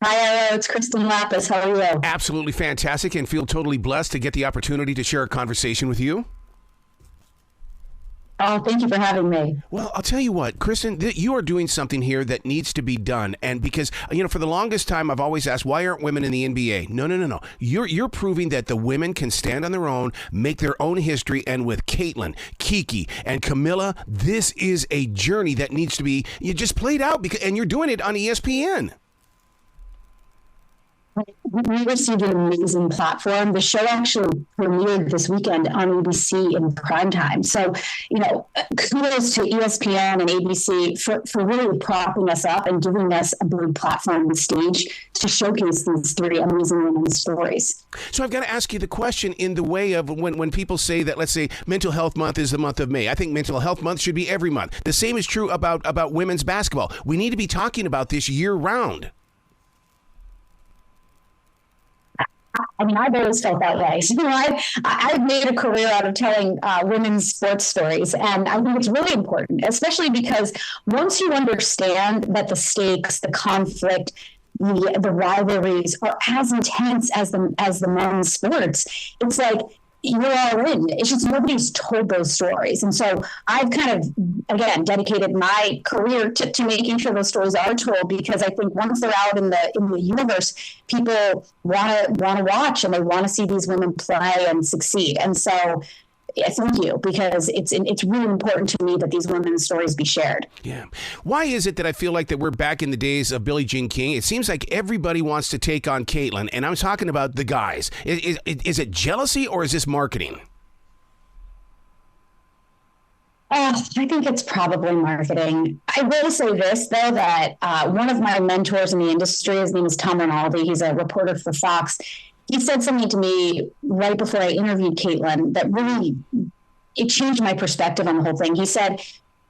Hi, Arrow. It's Kristen Lappas. How are you? Absolutely fantastic, and feel totally blessed to get the opportunity to share a conversation with you. Oh, thank you for having me. Well, I'll tell you what, Kristen, you are doing something here that needs to be done. And because, for the longest time, I've always asked, why aren't women in the NBA? No. You're proving that the women can stand on their own, make their own history. And with Caitlin, Kiki, and Kamilla, this is a journey that needs to be just played out, and you're doing it on ESPN. We received an amazing platform. The show actually premiered this weekend on ABC in primetime. So, kudos to ESPN and ABC for really propping us up and giving us a big platform and stage to showcase these three amazing women's stories. So I've got to ask you the question in the way of when people say that, let's say, Mental Health Month is the month of May. I think Mental Health Month should be every month. The same is true about women's basketball. We need to be talking about this year round. I've always felt that way. So, I've made a career out of telling women's sports stories, and I think it's really important, especially because once you understand that the stakes, the conflict, the rivalries are as intense as the men's sports, it's like you're all in. It's just nobody's told those stories. And so I've kind of, again, dedicated my career to making sure those stories are told, because I think once they're out in the universe, people want to watch and they want to see these women play and succeed. And so thank you, because it's really important to me that these women's stories be shared. Yeah. Why is it that I feel like that we're back in the days of Billie Jean King? It seems like everybody wants to take on Caitlin, and I'm talking about the guys. Is it jealousy or is this marketing? I think it's probably marketing. I will say this, though, that one of my mentors in the industry, his name is Tom Rinaldi. He's a reporter for Fox. He said something to me right before I interviewed Caitlin that really, it changed my perspective on the whole thing. He said,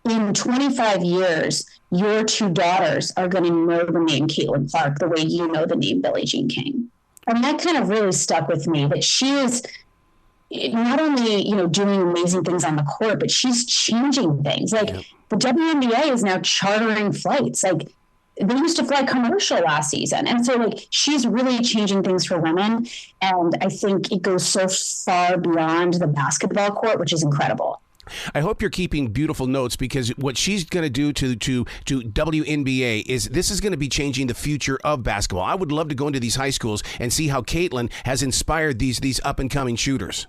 in 25 years, your two daughters are going to know the name Caitlin Clark the way you know the name Billie Jean King. And that kind of really stuck with me, that she is not only, doing amazing things on the court, but she's changing things. Like, the WNBA is now chartering flights. Like, they used to fly commercial last season. And so she's really changing things for women. And I think it goes so far beyond the basketball court, which is incredible. I hope you're keeping beautiful notes, because what she's going to do to WNBA is this is going to be changing the future of basketball. I would love to go into these high schools and see how Caitlin has inspired these up and coming shooters.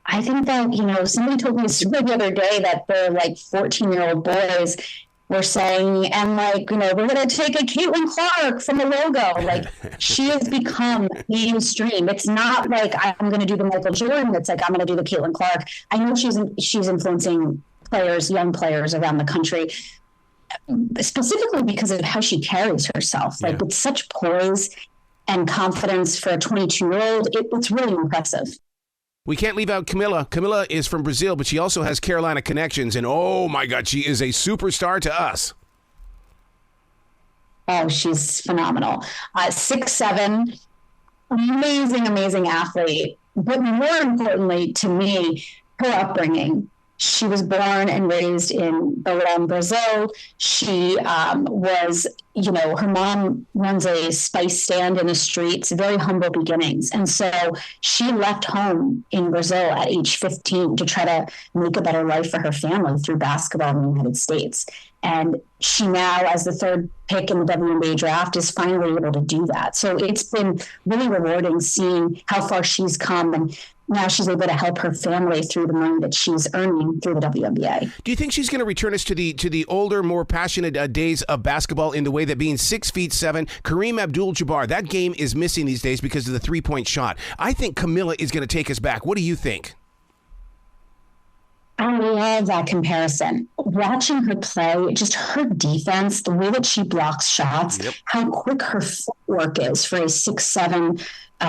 I think that, somebody told me a story the other day that they're 14-year-old boys were saying, and we're going to take a Caitlin Clark from the logo. She has become mainstream. It's not like I'm going to do the Michael Jordan. It's like I'm going to do the Caitlin Clark. I know she's influencing young players around the country, specifically because of how she carries herself. With such poise and confidence for a 22-year-old, it's really impressive. We can't leave out Kamilla. Kamilla is from Brazil, but she also has Carolina connections. And oh my God, she is a superstar to us. Oh, she's phenomenal. 6'7", amazing athlete. But more importantly to me, her upbringing. She was born and raised in Belém, Brazil. She was, her mom runs a spice stand in the streets, very humble beginnings. And so she left home in Brazil at age 15 to try to make a better life for her family through basketball in the United States. And she now, as the third pick in the WNBA draft, is finally able to do that. So it's been really rewarding seeing how far she's come, and now she's able to help her family through the money that she's earning through the WNBA. Do you think she's going to return us to the older, more passionate days of basketball in the way that being 6'7", Kareem Abdul-Jabbar, that game is missing these days because of the three-point shot? I think Kamilla is going to take us back. What do you think? I love that comparison. Watching her play, just her defense, the way that she blocks shots, how quick her footwork is for a 6'7"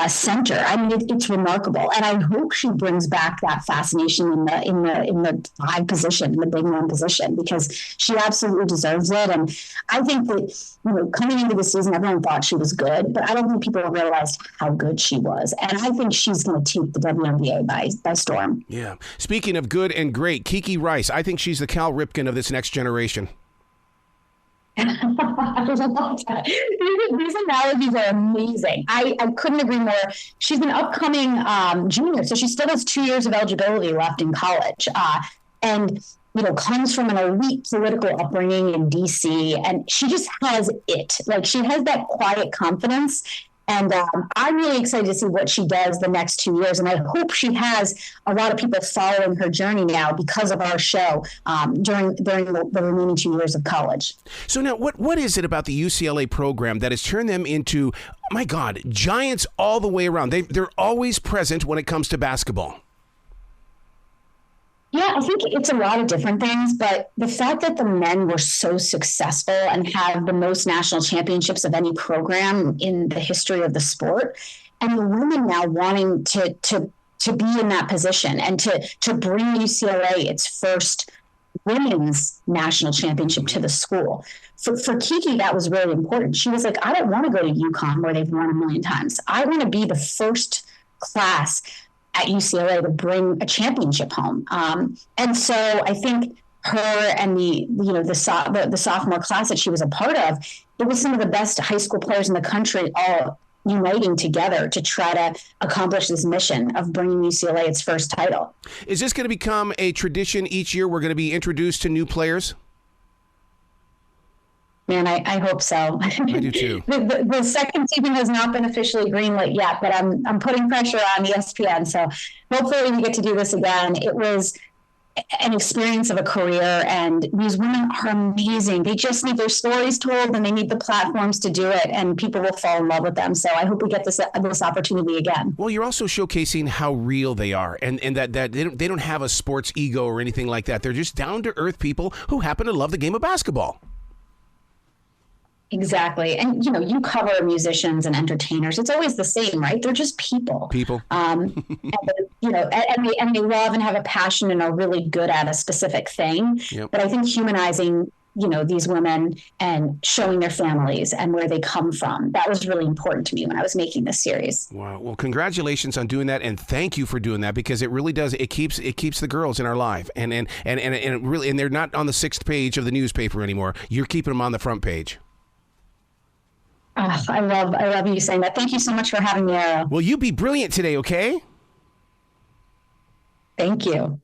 center. I mean, it's remarkable, and I hope she brings back that fascination in the five position, in the big man position, because she absolutely deserves it. And I think that coming into the season, everyone thought she was good, but I don't think people realized how good she was. And I think she's going to take the WNBA by storm. Yeah. Speaking of good and great, Kiki Rice, I think she's the Cal Ripken of this next generation. I love that. These analogies are amazing. I couldn't agree more. She's an upcoming junior, so she still has 2 years of eligibility left in college. And comes from an elite political upbringing in DC, and she just has it. Like, she has that quiet confidence. And I'm really excited to see what she does the next 2 years. And I hope she has a lot of people following her journey now because of our show during the remaining 2 years of college. So now, what is it about the UCLA program that has turned them into, my God, giants all the way around? They're always present when it comes to basketball. Yeah, I think it's a lot of different things, but the fact that the men were so successful and have the most national championships of any program in the history of the sport, and the women now wanting to be in that position and to bring UCLA its first women's national championship to the school. For Kiki, that was really important. She was like, I don't want to go to UConn where they've won a million times. I want to be the first class at UCLA to bring a championship home. And so I think her and the sophomore class that she was a part of, it was some of the best high school players in the country all uniting together to try to accomplish this mission of bringing UCLA its first title. Is this going to become a tradition each year? We're going to be introduced to new players? Man, I hope so. I do too. The second season has not been officially greenlit yet, but I'm putting pressure on ESPN. So hopefully we get to do this again. It was an experience of a career, and these women are amazing. They just need their stories told, and they need the platforms to do it, and people will fall in love with them. So I hope we get this opportunity again. Well, you're also showcasing how real they are, and that they don't have a sports ego or anything like that. They're just down to earth people who happen to love the game of basketball. Exactly. And, you cover musicians and entertainers. It's always the same, right? They're just people. And they love and have a passion and are really good at a specific thing. Yep. But I think humanizing, these women and showing their families and where they come from, that was really important to me when I was making this series. Wow. Well, congratulations on doing that. And thank you for doing that, because it really does. It keeps the girls in our life. And it really, and they're not on the 6th page of the newspaper anymore. You're keeping them on the front page. Oh, I love you saying that. Thank you so much for having me, Arrow. Well, you be brilliant today, okay? Thank you.